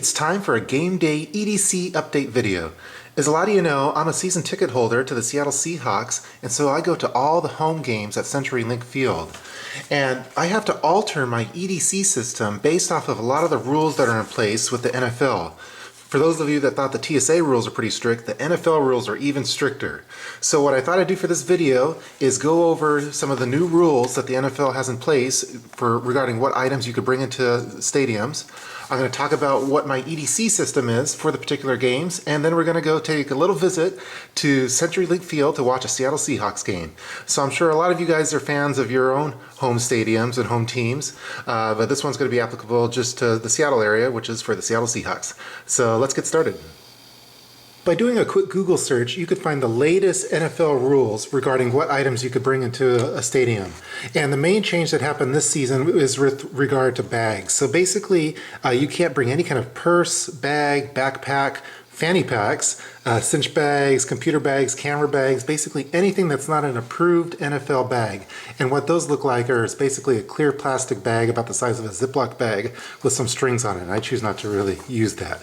It's time for a Gameday EDC update video. As a lot of you know, I'm a season ticket holder to the Seattle Seahawks, and so I go to all the home games at CenturyLink Field. And I have to alter my EDC system based off of a lot of the rules that are in place with the NFL. For those of you that thought the TSA rules are pretty strict, the NFL rules are even stricter. So what I thought I'd do for this video is go over some of the new rules that the NFL has in place regarding what items you could bring into stadiums. I'm going to talk about what my EDC system is for the particular games, and then we're going to go take a little visit to CenturyLink Field to watch a Seattle Seahawks game. So I'm sure a lot of you guys are fans of your own home stadiums and home teams, but this one's going to be applicable just to the Seattle area, which is for the Seattle Seahawks. So let's get started. By doing a quick Google search, you could find the latest NFL rules regarding what items you could bring into a stadium. And the main change that happened this season is with regard to bags. So basically, you can't bring any kind of purse, bag, backpack, fanny packs, cinch bags, computer bags, camera bags, basically anything that's not an approved NFL bag. And what those look like is basically a clear plastic bag about the size of a Ziploc bag with some strings on it. I choose not to really use that.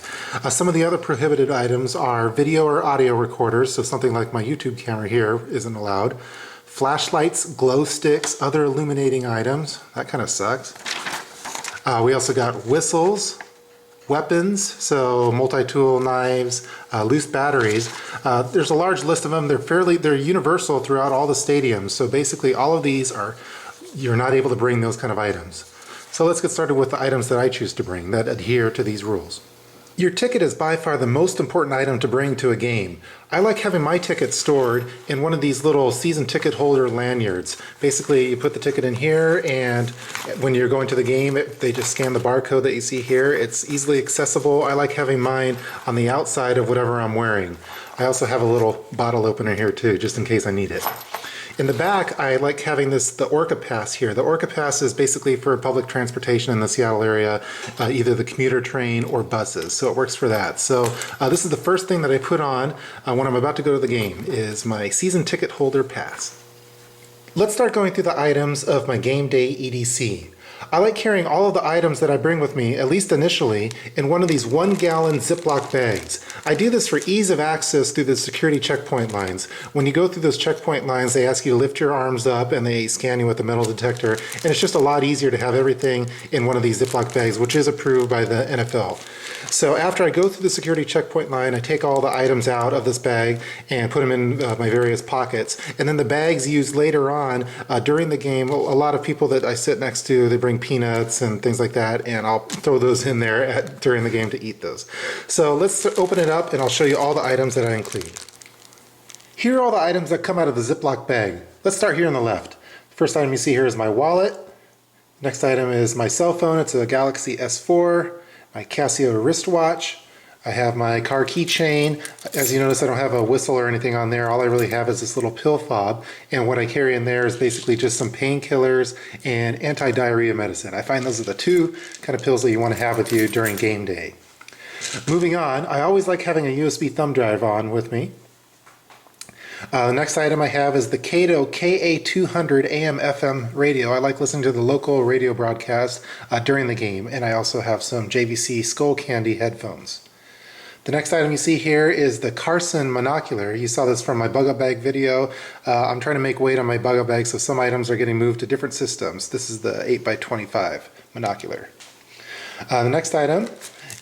Some of the other prohibited items are video or audio recorders, so something like my YouTube camera here isn't allowed. Flashlights, glow sticks, other illuminating items. That kind of sucks. We also got whistles, weapons, so multi-tool knives, loose batteries. There's a large list of them. They're universal throughout all the stadiums. So basically all of these you're not able to bring those kind of items. So let's get started with the items that I choose to bring that adhere to these rules. Your ticket is by far the most important item to bring to a game. I like having my ticket stored in one of these little season ticket holder lanyards. Basically, you put the ticket in here, and when you're going to the game, they just scan the barcode that you see here. It's easily accessible. I like having mine on the outside of whatever I'm wearing. I also have a little bottle opener here too, just in case I need it. In the back, I like having the Orca pass here. The Orca pass is basically for public transportation in the Seattle area, either the commuter train or buses, so it works for that. So this is the first thing that I put on when I'm about to go to the game, is my season ticket holder pass. Let's start going through the items of my Gameday EDC. I like carrying all of the items that I bring with me, at least initially, in one of these 1-gallon Ziploc bags. I do this for ease of access through the security checkpoint lines. When you go through those checkpoint lines, they ask you to lift your arms up and they scan you with a metal detector, and it's just a lot easier to have everything in one of these Ziploc bags, which is approved by the NFL. So after I go through the security checkpoint line, I take all the items out of this bag and put them in my various pockets. And then the bags used later on during the game, a lot of people that I sit next to, they bring peanuts and things like that, and I'll throw those in there during the game to eat those. So let's open it up and I'll show you all the items that I include. Here are all the items that come out of the Ziploc bag. Let's start here on the left. First item you see here is my wallet. Next item is my cell phone. It's a Galaxy S4. My Casio wristwatch. I have my car keychain. As you notice, I don't have a whistle or anything on there. All I really have is this little pill fob, and what I carry in there is basically just some painkillers and anti-diarrhea medicine. I find those are the two kind of pills that you want to have with you during game day. Moving on, I always like having a USB thumb drive on with me. The next item I have is the Kaito KA200 AM/FM radio. I like listening to the local radio broadcast during the game, and I also have some JVC Skullcandy headphones. The next item you see here is the Carson Monocular. You saw this from my bug-out bag video. I'm trying to make weight on my bug-out bag, so some items are getting moved to different systems. This is the 8x25 Monocular. The next item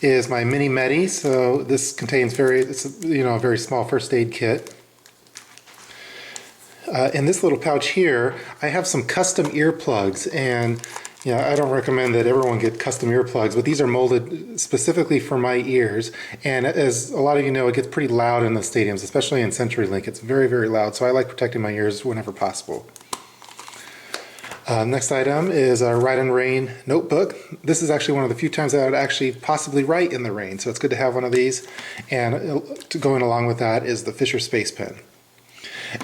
is my mini Medi. So this contains a very small first aid kit. In this little pouch here, I have some custom earplugs, and I don't recommend that everyone get custom earplugs, but these are molded specifically for my ears, and as a lot of you know, it gets pretty loud in the stadiums, especially in CenturyLink. It's very, very loud, so I like protecting my ears whenever possible. Next item is a Rite and Rain notebook. This is actually one of the few times that I would actually possibly write in the rain, so it's good to have one of these, and going along with that is the Fisher Space Pen.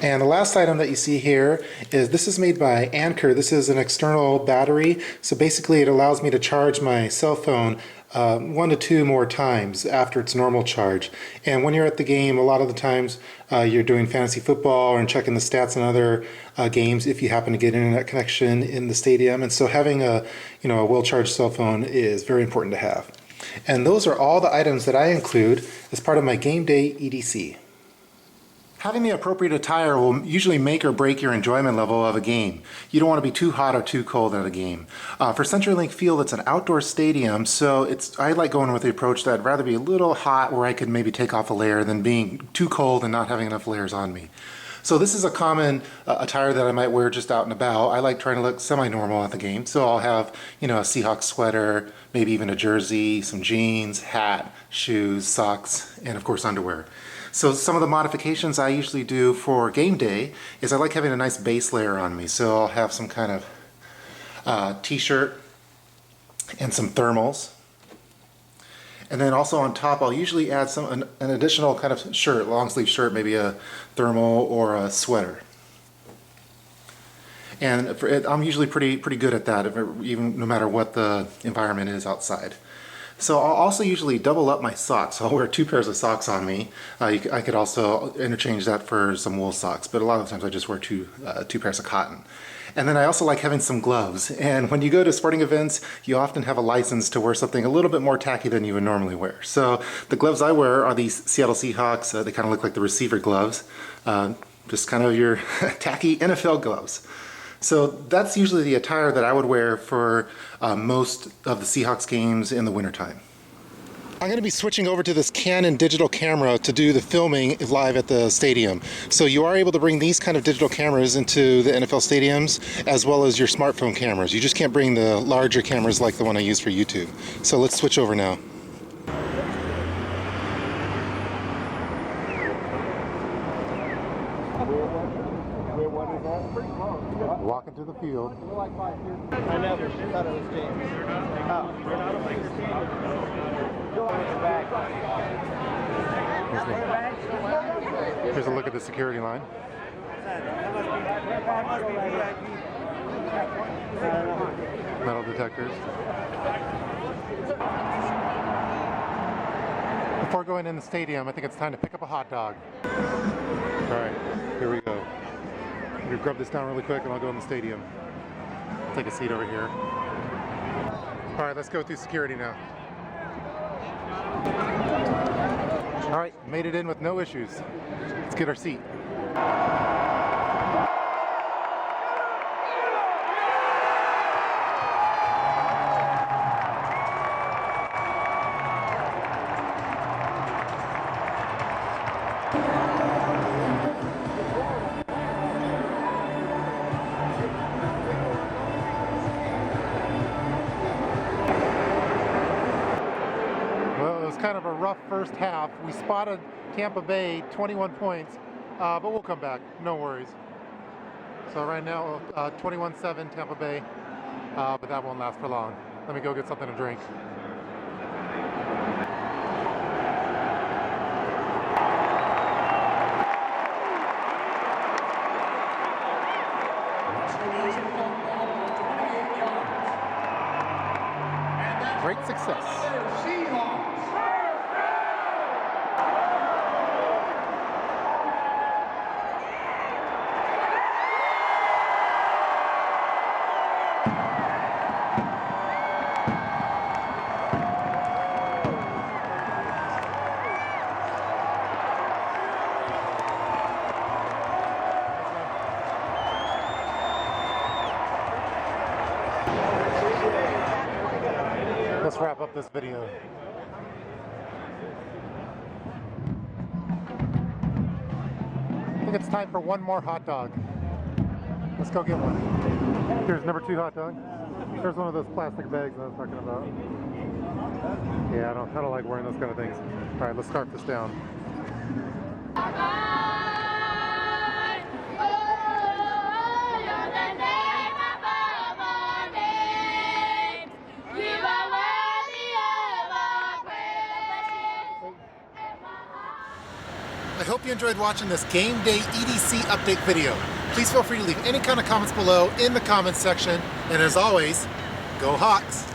And the last item that you see here is, this is made by Anker. This is an external battery, so basically it allows me to charge my cell phone 1 to 2 more times after its normal charge. And when you're at the game, a lot of the times you're doing fantasy football and checking the stats in other games if you happen to get internet connection in the stadium. And so having a well-charged cell phone is very important to have. And those are all the items that I include as part of my Gameday EDC. Having the appropriate attire will usually make or break your enjoyment level of a game. You don't want to be too hot or too cold at a game. For CenturyLink Field, it's an outdoor stadium, so I like going with the approach that I'd rather be a little hot where I could maybe take off a layer than being too cold and not having enough layers on me. So this is a common attire that I might wear just out and about. I like trying to look semi-normal at the game, so I'll have, a Seahawks sweater, maybe even a jersey, some jeans, hat, shoes, socks, and of course underwear. So some of the modifications I usually do for game day is I like having a nice base layer on me. So I'll have some kind of t-shirt and some thermals. And then also on top I'll usually add an additional kind of shirt, long sleeve shirt, maybe a thermal or a sweater. And I'm usually pretty good at that, even no matter what the environment is outside. So I'll also usually double up my socks. I'll wear 2 pairs of socks on me. I could also interchange that for some wool socks, but a lot of times I just wear two pairs of cotton. And then I also like having some gloves. And when you go to sporting events, you often have a license to wear something a little bit more tacky than you would normally wear. So the gloves I wear are these Seattle Seahawks. They kind of look like the receiver gloves. Just kind of your tacky NFL gloves. So that's usually the attire that I would wear for most of the Seahawks games in the wintertime. I'm going to be switching over to this Canon digital camera to do the filming live at the stadium. So you are able to bring these kind of digital cameras into the NFL stadiums as well as your smartphone cameras. You just can't bring the larger cameras like the one I use for YouTube. So let's switch over now. Walking to the field. I know, but she thought it was James. Here's a look at the security line. Metal detectors. Before going in the stadium, I think it's time to pick up a hot dog. Alright, here we go. I'm going to grab this down really quick and I'll go in the stadium. Take a seat over here. Alright, let's go through security now. Alright, made it in with no issues. Let's get our seat. Kind of a rough first half. We spotted Tampa Bay 21 points, but we'll come back, no worries. So right now 21-7 Tampa Bay, but that won't last for long. Let me go get something to drink. Great success. Let's wrap up this video. I think it's time for one more hot dog. Let's go get one. Here's number 2 hot dog. There's one of those plastic bags I was talking about. Yeah, I don't like wearing those kind of things. All right, let's scarf this down. I hope you enjoyed watching this Gameday EDC update video. Please feel free to leave any kind of comments below in the comments section. And as always, go Hawks!